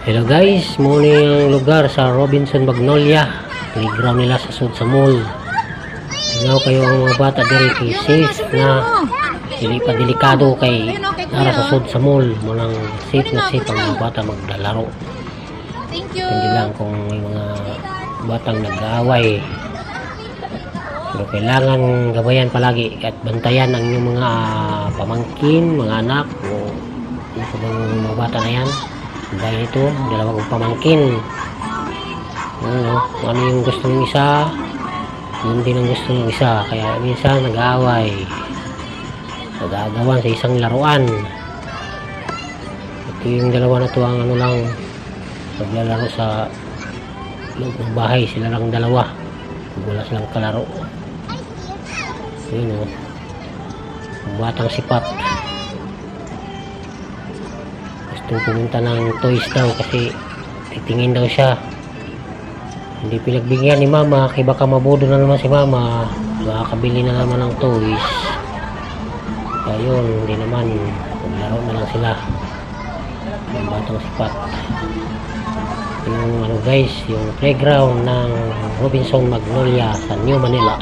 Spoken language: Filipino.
Hello guys, muna yung lugar sa Robinson Magnolia. Playground nila sa Sud sa mall. Tingnan kayo ang mga bata diri kay safe na dili pa delikado kay nara sa Sud sa mall. Munang safe na safe ang mga bata maglalaro. Hindi lang kung may mga batang nag-aaway. Pero kailangan gabayan palagi at bantayan ang inyong mga pamangkin, mga anak o mga bata na yan. Dahil ito, dalawang pamangkin. Ano yung gusto ng isa, yun din ang gusto ng isa. Kaya minsan nag-aaway, nag-aagawan sa isang laruan. Ito yung dalawa na to ang ano lang, maglalaro sa loob ng bahay. Sila lang dalawa, wala silang kalaro. Yun ang batang sipat. Gustong pumunta ng toys daw kasi titingin daw siya. Hindi pinagbigyan ni mama kaya baka mabudo na naman si mama, makakabili na naman ng toys. Kaya yun, hindi naman, maglaro na lang sila ng batang sipat. Yung ano guys, yung playground ng Robinson Magnolia sa New Manila.